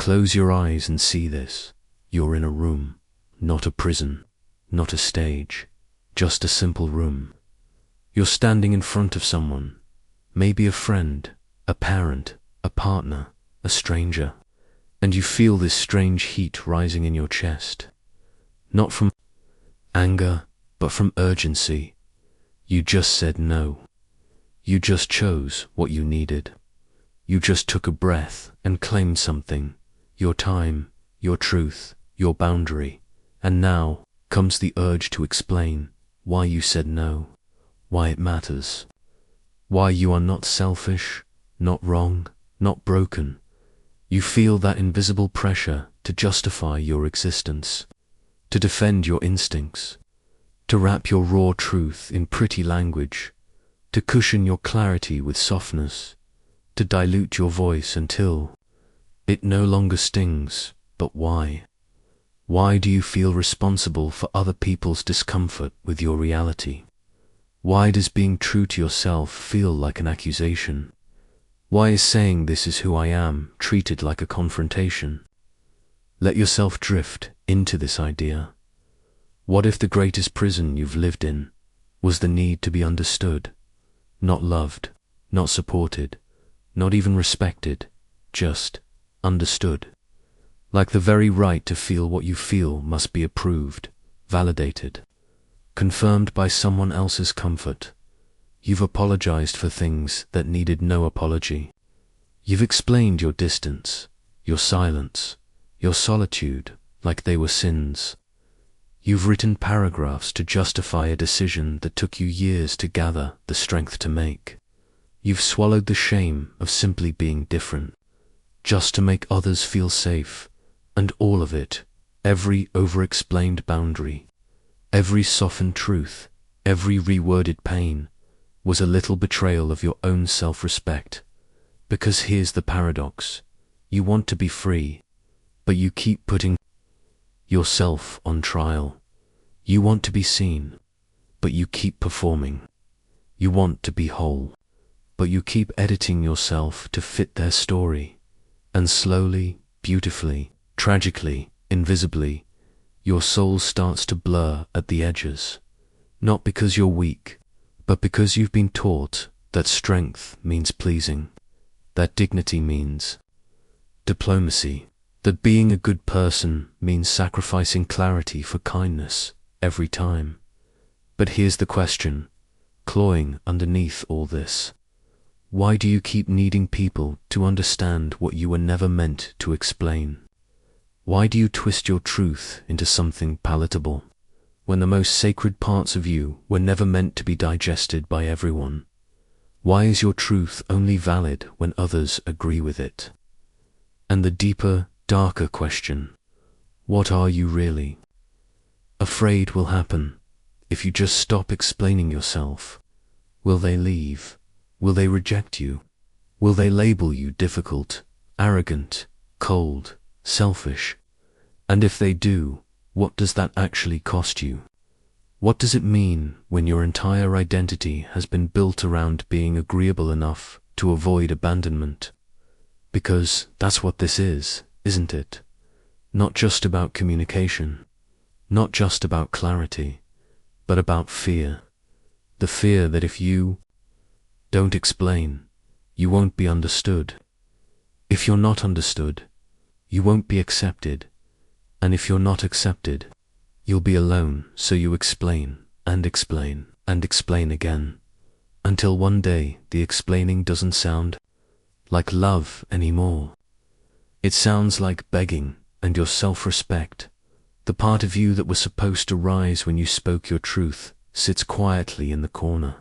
Close your eyes and see this. You're in a room, not a prison, not a stage, just a simple room. You're standing in front of someone, maybe a friend, a parent, a partner, a stranger, and you feel this strange heat rising in your chest. Not from anger, but from urgency. You just said no. You just chose what you needed. You just took a breath and claimed something, your time, your truth, your boundary, and now comes the urge to explain why you said no, why it matters, why you are not selfish, not wrong, not broken. You feel that invisible pressure to justify your existence, to defend your instincts, to wrap your raw truth in pretty language, to cushion your clarity with softness, to dilute your voice until it no longer stings. But why? Why do you feel responsible for other people's discomfort with your reality? Why does being true to yourself feel like an accusation? Why is saying this is who I am treated like a confrontation? Let yourself drift into this idea. What if the greatest prison you've lived in was the need to be understood, not loved, not supported, not even respected, just understood? Like the very right to feel what you feel must be approved, validated, confirmed by someone else's comfort. You've apologized for things that needed no apology. You've explained your distance, your silence, your solitude like they were sins. You've written paragraphs to justify a decision that took you years to gather the strength to make. You've swallowed the shame of simply being different, just to make others feel safe. And all of it, every over-explained boundary, every softened truth, every reworded pain, was a little betrayal of your own self-respect. Because here's the paradox. You want to be free, but you keep putting yourself on trial. You want to be seen, but you keep performing. You want to be whole, but you keep editing yourself to fit their story. And slowly, beautifully, tragically, invisibly, your soul starts to blur at the edges. Not because you're weak, but because you've been taught that strength means pleasing, that dignity means diplomacy, that being a good person means sacrificing clarity for kindness every time. But here's the question, clawing underneath all this. Why do you keep needing people to understand what you were never meant to explain? Why do you twist your truth into something palatable, when the most sacred parts of you were never meant to be digested by everyone? Why is your truth only valid when others agree with it? And the deeper, darker question, what are you really? Afraid will happen if you just stop explaining yourself. Will they leave? Will they reject you? Will they label you difficult, arrogant, cold, selfish? And if they do, what does that actually cost you? What does it mean when your entire identity has been built around being agreeable enough to avoid abandonment? Because that's what this is, isn't it? Not just about communication, not just about clarity, but about fear. The fear that if you don't explain, you won't be understood. If you're not understood, you won't be accepted. And if you're not accepted, you'll be alone, so you explain, and explain, and explain again, until one day the explaining doesn't sound like love anymore. It sounds like begging, and your self-respect, the part of you that was supposed to rise when you spoke your truth, sits quietly in the corner,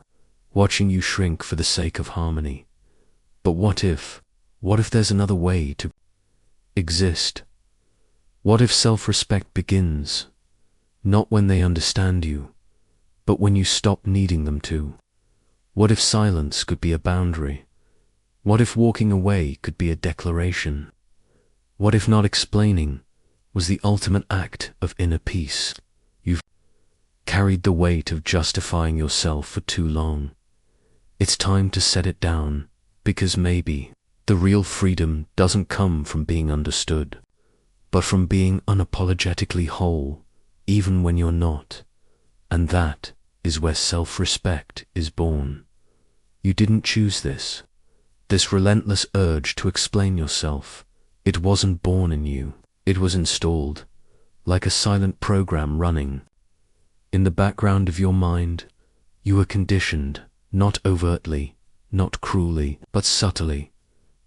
watching you shrink for the sake of harmony. But what if there's another way to exist? What if self-respect begins, not when they understand you, but when you stop needing them to? What if silence could be a boundary? What if walking away could be a declaration? What if not explaining was the ultimate act of inner peace? You've carried the weight of justifying yourself for too long. It's time to set it down, because maybe, The real freedom doesn't come from being understood, but from being unapologetically whole, even when you're not. And that is where self-respect is born. You didn't choose this. This relentless urge to explain yourself. It wasn't born in you. It was installed, like a silent program running. In the background of your mind, you were conditioned, not overtly, not cruelly, but subtly,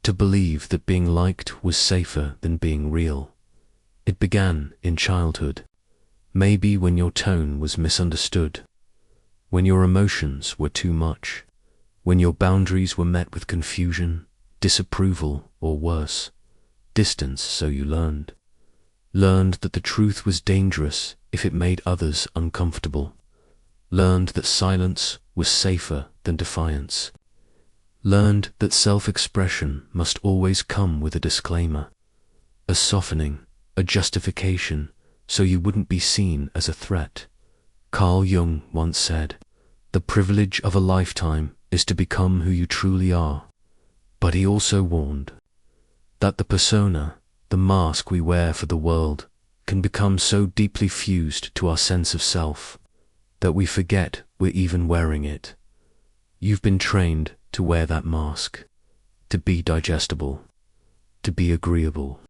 to believe that being liked was safer than being real. It began in childhood, maybe when your tone was misunderstood, when your emotions were too much, when your boundaries were met with confusion, disapproval, or worse, distance. So you learned that the truth was dangerous if it made others uncomfortable, learned that silence was safer than defiance, learned that self-expression must always come with a disclaimer, a softening, a justification, so you wouldn't be seen as a threat. Carl Jung once said, "The privilege of a lifetime is to become who you truly are." But he also warned that the persona, the mask we wear for the world, can become so deeply fused to our sense of self that we forget we're even wearing it. You've been trained to wear that mask, to be digestible, to be agreeable,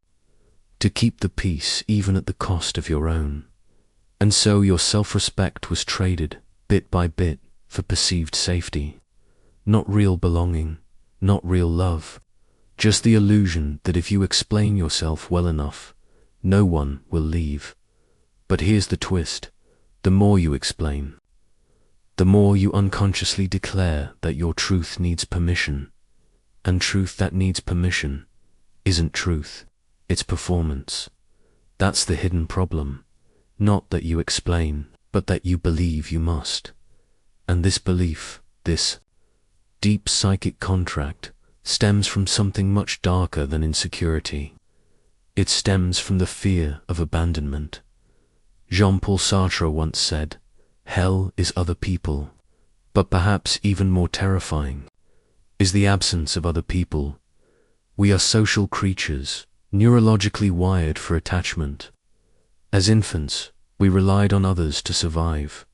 to keep the peace even at the cost of your own. And so your self-respect was traded, bit by bit, for perceived safety. Not real belonging, not real love, just the illusion that if you explain yourself well enough, no one will leave. But here's the twist: the more you explain, the more you unconsciously declare that your truth needs permission. And truth that needs permission isn't truth, it's performance. That's the hidden problem. Not that you explain, but that you believe you must. And this belief, this deep psychic contract, stems from something much darker than insecurity. It stems from the fear of abandonment. Jean-Paul Sartre once said, "Hell is other people," but perhaps even more terrifying is the absence of other people. We are social creatures, neurologically wired for attachment. As infants, we relied on others to survive.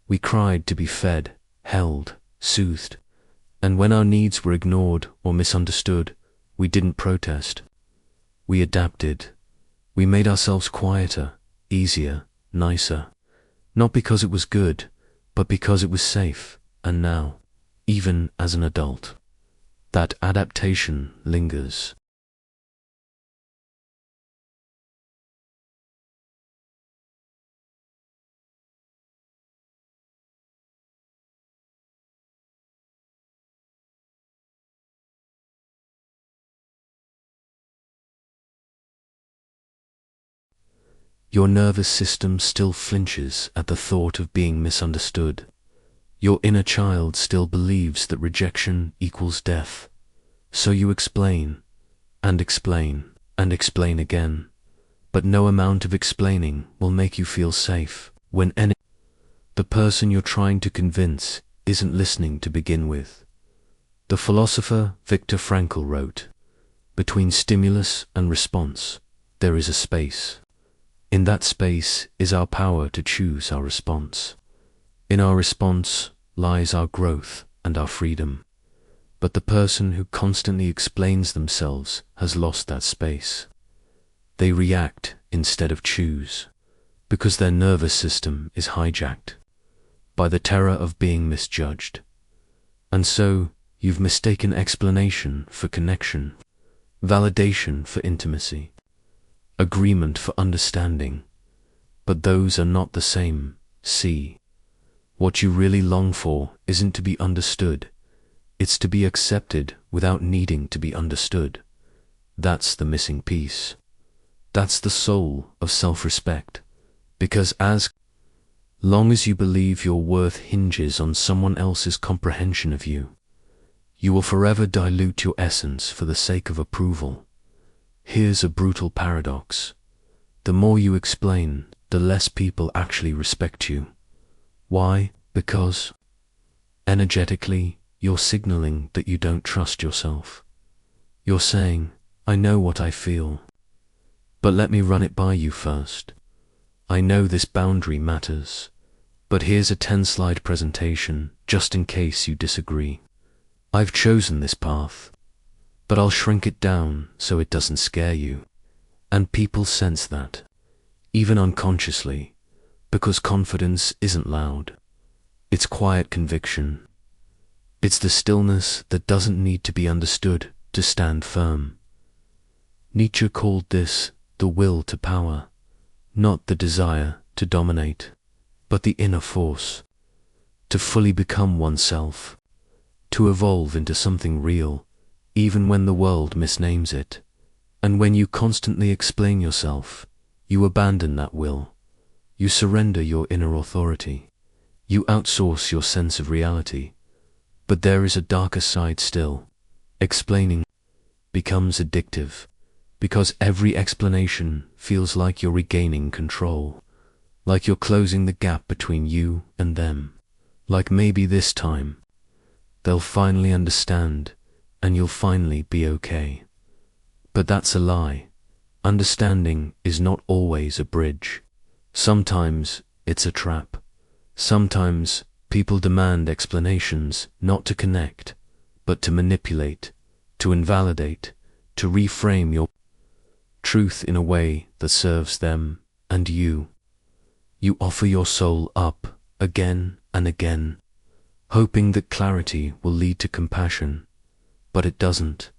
We cried to be fed, held, soothed, and when our needs were ignored or misunderstood, we didn't protest. We adapted. We made ourselves quieter, easier, nicer, not because it was good, but because it was safe. And now, even as an adult, that adaptation lingers. Your nervous system still flinches at the thought of being misunderstood. Your inner child still believes that rejection equals death. So you explain, and explain, and explain again. But no amount of explaining will make you feel safe when the person you're trying to convince isn't listening to begin with. The philosopher Viktor Frankl wrote, "Between stimulus and response, there is a space. In that space is our power to choose our response. In our response lies our growth and our freedom. But the person who constantly explains themselves has lost that space. They react instead of choose, because their nervous system is hijacked by the terror of being misjudged. And so you've mistaken explanation for connection, validation for intimacy, agreement for understanding. But those are not the same. See, what you really long for isn't to be understood. It's to be accepted without needing to be understood. That's the missing piece. That's the soul of self-respect. Because as long as you believe your worth hinges on someone else's comprehension of you, you will forever dilute your essence for the sake of approval. Here's a brutal paradox. The more you explain, the less people actually respect you. Why? Because energetically, you're signaling that you don't trust yourself. You're saying, I know what I feel, but let me run it by you first. I know this boundary matters, but here's a 10-slide presentation just in case you disagree. I've chosen this path, but I'll shrink it down so it doesn't scare you. And people sense that, even unconsciously, because confidence isn't loud. It's quiet conviction. It's the stillness that doesn't need to be understood to stand firm. Nietzsche called this the will to power, not the desire to dominate, but the inner force, to fully become oneself, to evolve into something real, even when the world misnames it. And when you constantly explain yourself, you abandon that will. You surrender your inner authority. You outsource your sense of reality. But there is a darker side still. Explaining becomes addictive, because every explanation feels like you're regaining control, like you're closing the gap between you and them, like maybe this time they'll finally understand and you'll finally be okay. But that's a lie. Understanding is not always a bridge. Sometimes it's a trap. Sometimes people demand explanations not to connect, but to manipulate, to invalidate, to reframe your truth in a way that serves them and you. You offer your soul up again and again, hoping that clarity will lead to compassion, but it doesn't,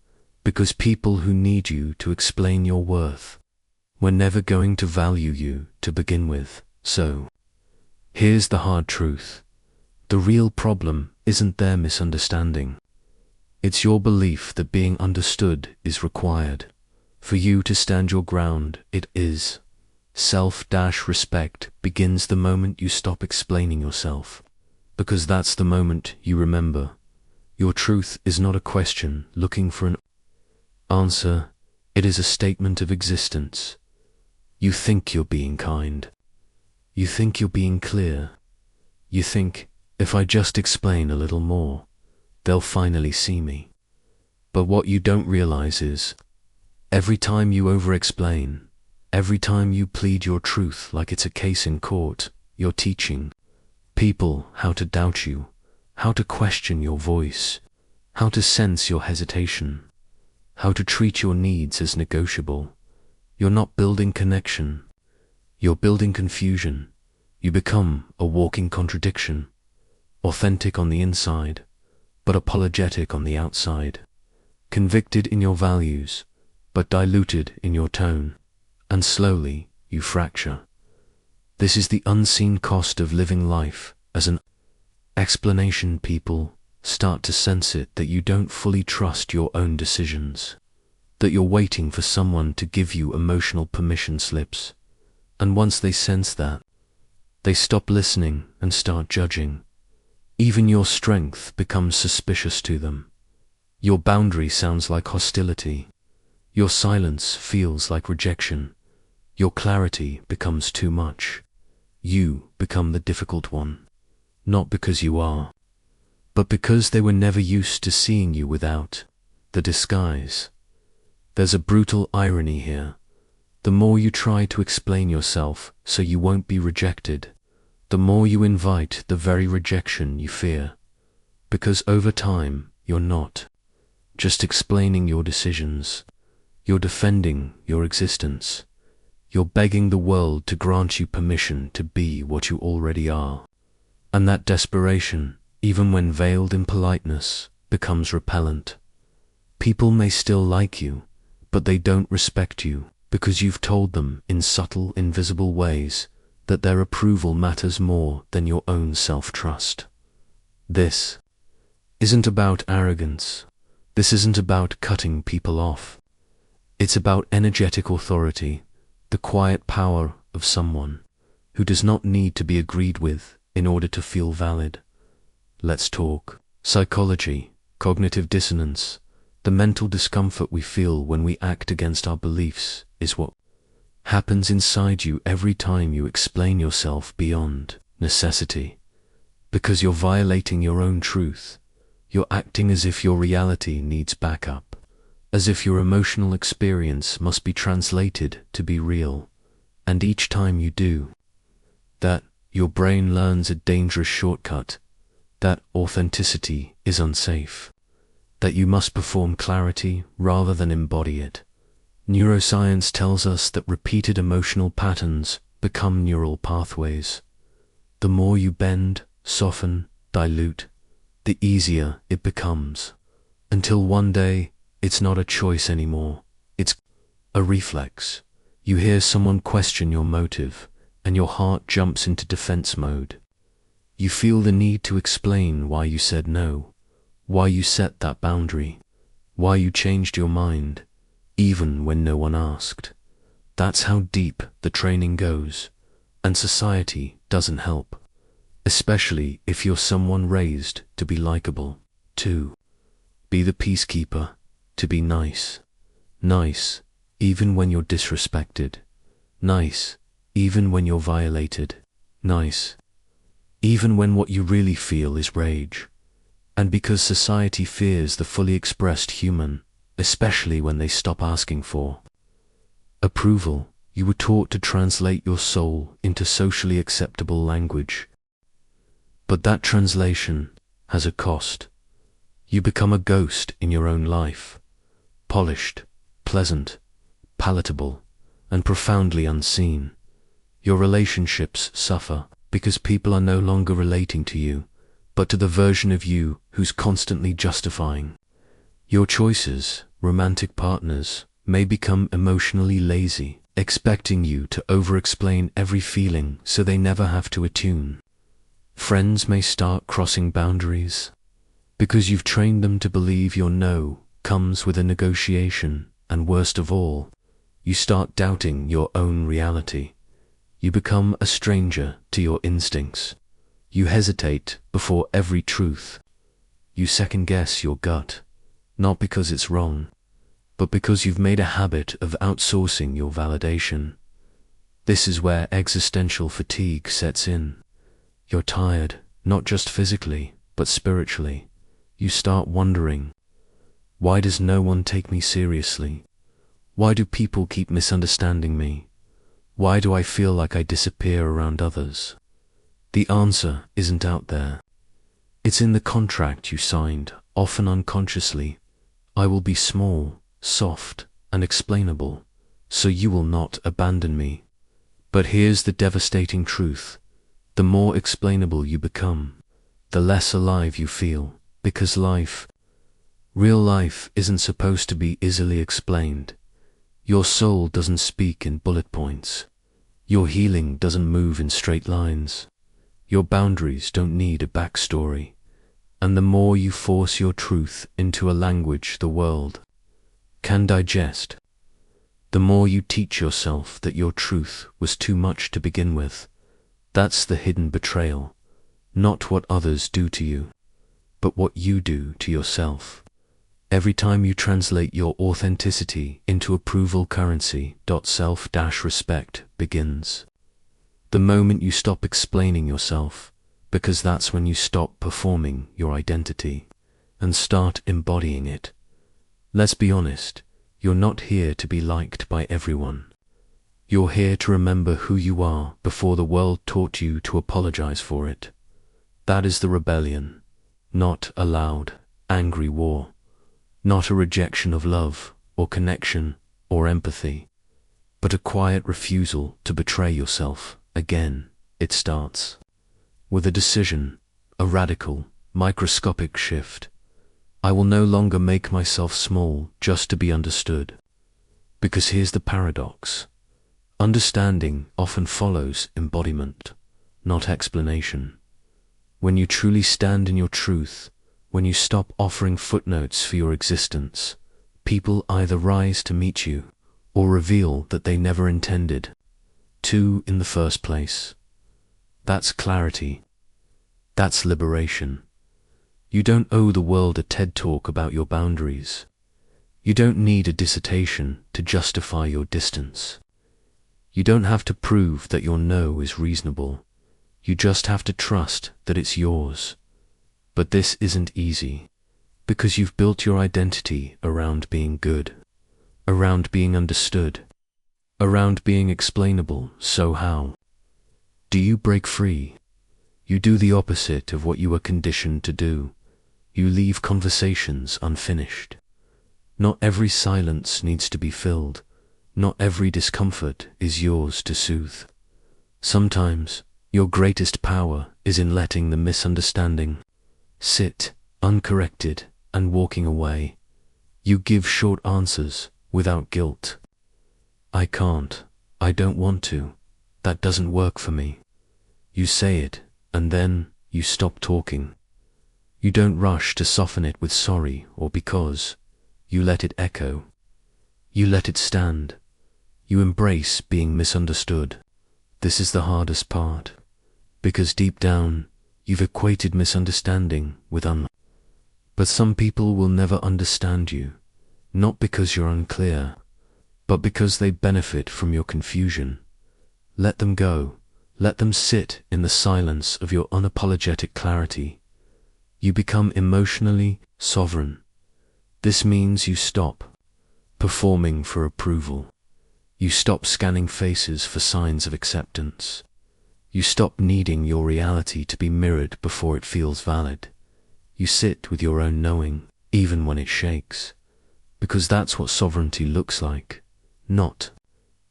because people who need you to explain your worth were never going to value you to begin with. So, here's the hard truth. The real problem isn't their misunderstanding. It's your belief that being understood is required. For you to stand your ground, it is. Self-respect begins the moment you stop explaining yourself, because that's the moment you remember. Your truth is not a question looking for an answer, it is a statement of existence. You think you're being kind. You think you're being clear. You think, if I just explain a little more, they'll finally see me. But what you don't realize is, every time you over-explain, every time you plead your truth like it's a case in court, you're teaching people how to doubt you, how to question your voice, how to sense your hesitation, how to treat your needs as negotiable. You're not building connection. You're building confusion. You become a walking contradiction, authentic on the inside, but apologetic on the outside, convicted in your values, but diluted in your tone, and slowly you fracture. This is the unseen cost of living life as an explanation. People start to sense it, that you don't fully trust your own decisions, that you're waiting for someone to give you emotional permission slips. And once they sense that, they stop listening and start judging. Even your strength becomes suspicious to them. Your boundary sounds like hostility. Your silence feels like rejection. Your clarity becomes too much. You become the difficult one, not because you are, but because they were never used to seeing you without the disguise. There's a brutal irony here. The more you try to explain yourself so you won't be rejected, the more you invite the very rejection you fear. Because over time, you're not just explaining your decisions. You're defending your existence. You're begging the world to grant you permission to be what you already are. And that desperation, even when veiled in politeness, becomes repellent. People may still like you, but they don't respect you because you've told them in subtle, invisible ways that their approval matters more than your own self-trust. This isn't about arrogance. This isn't about cutting people off. It's about energetic authority, the quiet power of someone who does not need to be agreed with in order to feel valid. Let's talk psychology, cognitive dissonance. The mental discomfort we feel when we act against our beliefs is what happens inside you every time you explain yourself beyond necessity. Because you're violating your own truth. You're acting as if your reality needs backup. as if your emotional experience must be translated to be real. And each time you do that, your brain learns a dangerous shortcut, that authenticity is unsafe, that you must perform clarity rather than embody it. Neuroscience tells us that repeated emotional patterns become neural pathways. The more you bend, soften, dilute, the easier it becomes, until one day it's not a choice anymore, it's a reflex. You hear someone question your motive, and your heart jumps into defense mode. You feel the need to explain why you said no, why you set that boundary, why you changed your mind, even when no one asked. That's how deep the training goes, and society doesn't help, especially if you're someone raised to be likable, to be the peacekeeper, to be nice. Nice, even when you're disrespected. Nice, even when you're violated. Nice, even when what you really feel is rage. And because society fears the fully expressed human, especially when they stop asking for approval, you were taught to translate your soul into socially acceptable language. But that translation has a cost. You become a ghost in your own life, polished, pleasant, palatable, and profoundly unseen. Your relationships suffer because people are no longer relating to you, but to the version of you who's constantly justifying. Your choices, romantic partners, may become emotionally lazy, expecting you to over-explain every feeling so they never have to attune. Friends may start crossing boundaries because you've trained them to believe your no comes with a negotiation, and worst of all, you start doubting your own reality. You become a stranger to your instincts. You hesitate before every truth. You second-guess your gut, not because it's wrong, but because you've made a habit of outsourcing your validation. This is where existential fatigue sets in. You're tired, not just physically, but spiritually. You start wondering, why does no one take me seriously? Why do people keep misunderstanding me? Why do I feel like I disappear around others? The answer isn't out there. It's in the contract you signed, often unconsciously. I will be small, soft, and explainable, so you will not abandon me. But here's the devastating truth. The more explainable you become, the less alive you feel, because real life isn't supposed to be easily explained. Your soul doesn't speak in bullet points. Your healing doesn't move in straight lines. Your boundaries don't need a backstory. And the more you force your truth into a language the world can digest, the more you teach yourself that your truth was too much to begin with. That's the hidden betrayal. Not what others do to you, but what you do to yourself. Every time you translate your authenticity into approval currency, self-respect begins. The moment you stop explaining yourself, because that's when you stop performing your identity and start embodying it. Let's be honest, you're not here to be liked by everyone. You're here to remember who you are before the world taught you to apologize for it. That is the rebellion, not a loud, angry war, not a rejection of love or connection or empathy, but a quiet refusal to betray yourself again. It starts with a decision, a radical, microscopic shift. I will no longer make myself small just to be understood. Because here's the paradox. Understanding often follows embodiment, not explanation. When you truly stand in your truth, when you stop offering footnotes for your existence, people either rise to meet you or reveal that they never intended to in the first place. That's clarity. That's liberation. You don't owe the world a TED talk about your boundaries. You don't need a dissertation to justify your distance. You don't have to prove that your no is reasonable. You just have to trust that it's yours. But this isn't easy, Because you've built your identity around being good, around being understood, around being explainable. So how do you break free? You do the opposite of what you were conditioned to do. You leave conversations unfinished. Not every silence needs to be filled. Not every discomfort is yours to soothe. Sometimes your greatest power is in letting the misunderstanding sit uncorrected and walking away. You give short answers without guilt. I can't. I don't want to. That doesn't work for me. You say it, and then you stop talking. You don't rush to soften it with sorry or because. You let it echo. You let it stand. You embrace being misunderstood. This is the hardest part, because deep down, you've equated misunderstanding with But some people will never understand you, not because you're unclear, but because they benefit from your confusion. Let them go. Let them sit in the silence of your unapologetic clarity. You become emotionally sovereign. This means you stop performing for approval. You stop scanning faces for signs of acceptance. You stop needing your reality to be mirrored before it feels valid. You sit with your own knowing, even when it shakes, because that's what sovereignty looks like. Not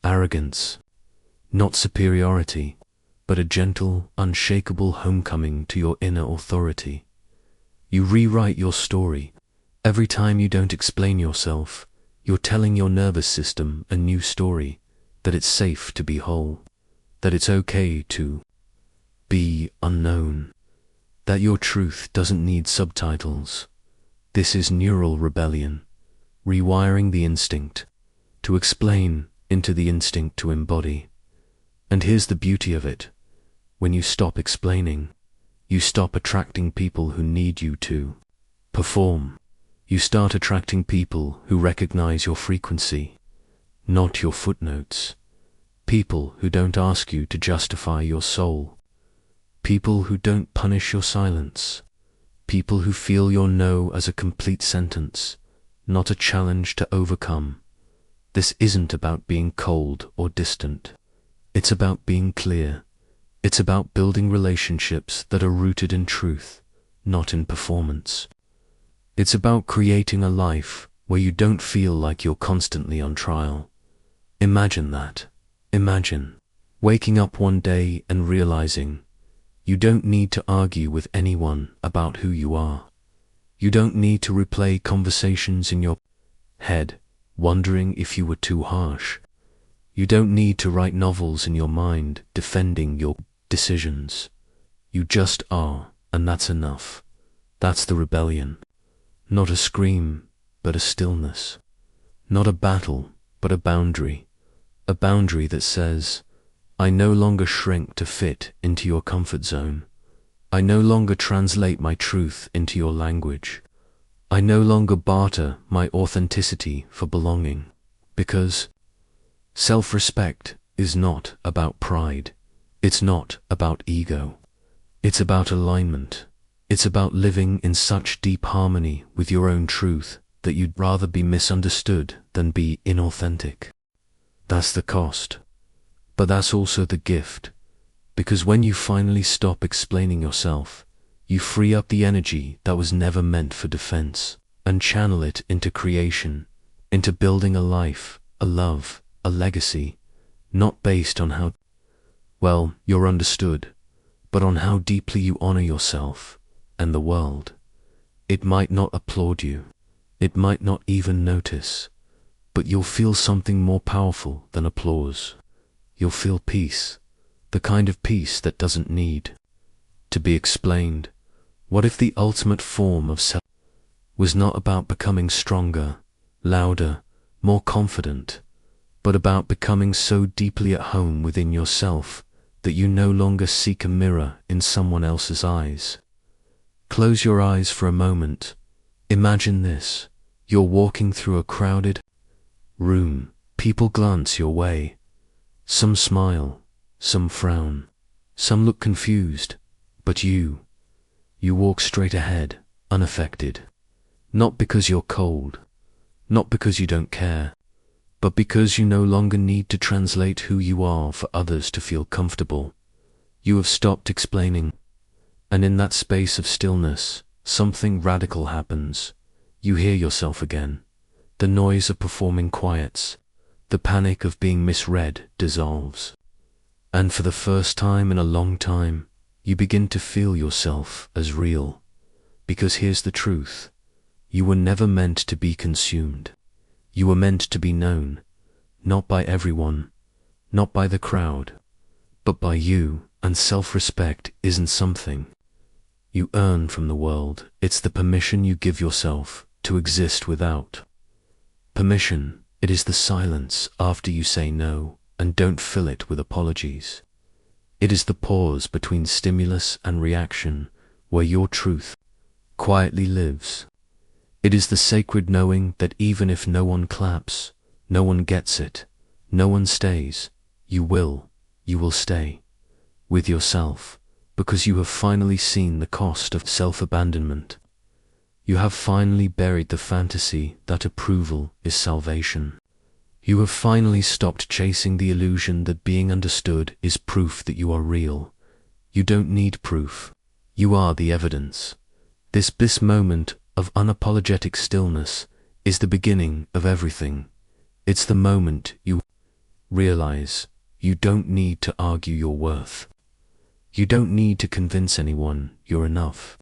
arrogance, not superiority, but a gentle, unshakable homecoming to your inner authority. You rewrite your story. Every time you don't explain yourself, you're telling your nervous system a new story, that it's safe to be whole, that it's okay to be unknown, that your truth doesn't need subtitles. This is neural rebellion, rewiring the instinct to explain into the instinct to embody. And here's the beauty of it. When you stop explaining, you stop attracting people who need you to perform. You start attracting people who recognize your frequency, not your footnotes. People who don't ask you to justify your soul. People who don't punish your silence. People who feel your no as a complete sentence, not a challenge to overcome. This isn't about being cold or distant. It's about being clear. It's about building relationships that are rooted in truth, not in performance. It's about creating a life where you don't feel like you're constantly on trial. Imagine that. Imagine waking up one day and realizing you don't need to argue with anyone about who you are. You don't need to replay conversations in your head, wondering if you were too harsh. You don't need to write novels in your mind defending your decisions. You just are, and that's enough. That's the rebellion. Not a scream, but a stillness. Not a battle, but a boundary. A boundary that says, I no longer shrink to fit into your comfort zone. I no longer translate my truth into your language. I no longer barter my authenticity for belonging. Because self-respect is not about pride. It's not about ego. It's about alignment. It's about living in such deep harmony with your own truth that you'd rather be misunderstood than be inauthentic. That's the cost. But that's also the gift, because when you finally stop explaining yourself, you free up the energy that was never meant for defense and channel it into creation, into building a life, a love, a legacy, not based on how well you're understood, but on how deeply you honor yourself and the world. It might not applaud you, it might not even notice, but you'll feel something more powerful than applause. You'll feel peace, the kind of peace that doesn't need to be explained. What if the ultimate form of self was not about becoming stronger, louder, more confident, but about becoming so deeply at home within yourself that you no longer seek a mirror in someone else's eyes? Close your eyes for a moment. Imagine this. You're walking through a crowded room. People glance your way. Some smile, some frown, some look confused, but you walk straight ahead, unaffected. Not because you're cold, not because you don't care, but because you no longer need to translate who you are for others to feel comfortable. You have stopped explaining, and in that space of stillness, something radical happens. You hear yourself again. The noise of performing quiets. The panic of being misread dissolves. And for the first time in a long time, you begin to feel yourself as real. Because here's the truth. You were never meant to be consumed. You were meant to be known, not by everyone, not by the crowd, but by you, and self-respect isn't something you earn from the world. It's the permission you give yourself to exist without. Permission, it is the silence after you say no, and don't fill it with apologies. It is the pause between stimulus and reaction, where your truth quietly lives. It is the sacred knowing that even if no one claps, no one gets it, no one stays, you will stay with yourself, because you have finally seen the cost of self-abandonment. You have finally buried the fantasy that approval is salvation. You have finally stopped chasing the illusion that being understood is proof that you are real. You don't need proof. You are the evidence. This moment of unapologetic stillness is the beginning of everything. It's the moment you realize you don't need to argue your worth. You don't need to convince anyone you're enough.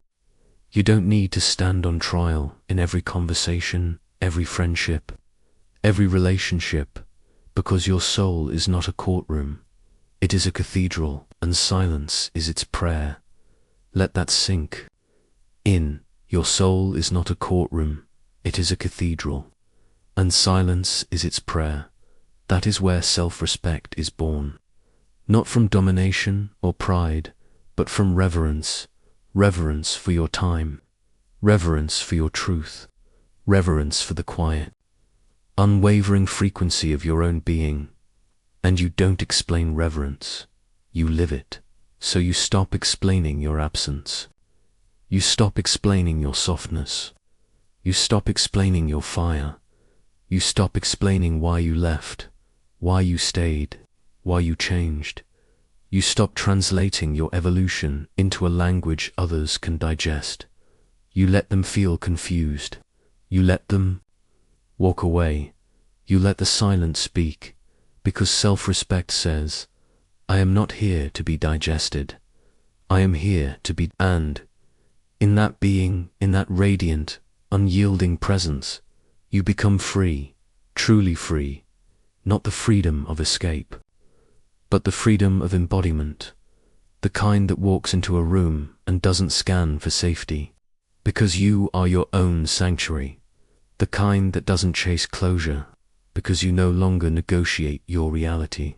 You don't need to stand on trial in every conversation, every friendship, every relationship, because your soul is not a courtroom. It is a cathedral, and silence is its prayer. Let that sink in. Your soul is not a courtroom, it is a cathedral, and silence is its prayer. That is where self-respect is born. Not from domination or pride, but from reverence. Reverence for your time, reverence for your truth, reverence for the quiet, unwavering frequency of your own being. And you don't explain reverence, you live it. So you stop explaining your absence. You stop explaining your softness. You stop explaining your fire. You stop explaining why you left, why you stayed, why you changed. You stop translating your evolution into a language others can digest. You let them feel confused. You let them walk away. You let the silence speak, because self-respect says, I am not here to be digested. I am here to be. And in that being, in that radiant, unyielding presence, you become free, truly free, not the freedom of escape, but the freedom of embodiment, the kind that walks into a room and doesn't scan for safety, because you are your own sanctuary, the kind that doesn't chase closure, because you no longer negotiate your reality,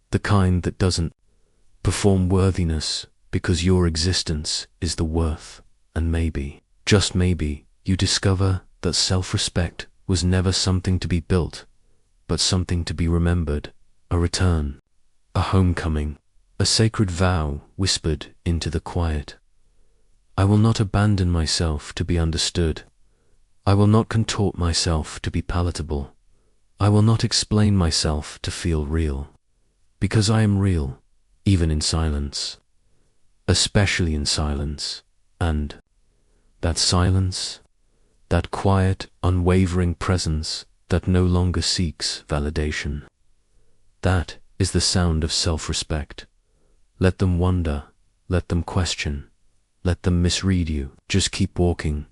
the kind that doesn't perform worthiness, because your existence is the worth. And maybe, just maybe, you discover that self-respect was never something to be built, but something to be remembered, a return, a homecoming, a sacred vow whispered into the quiet. I will not abandon myself to be understood. I will not contort myself to be palatable. I will not explain myself to feel real, because I am real, even in silence, especially in silence, and that silence, that quiet, unwavering presence that no longer seeks validation. That is the sound of self-respect. Let them wonder, let them question, let them misread you. Just keep walking,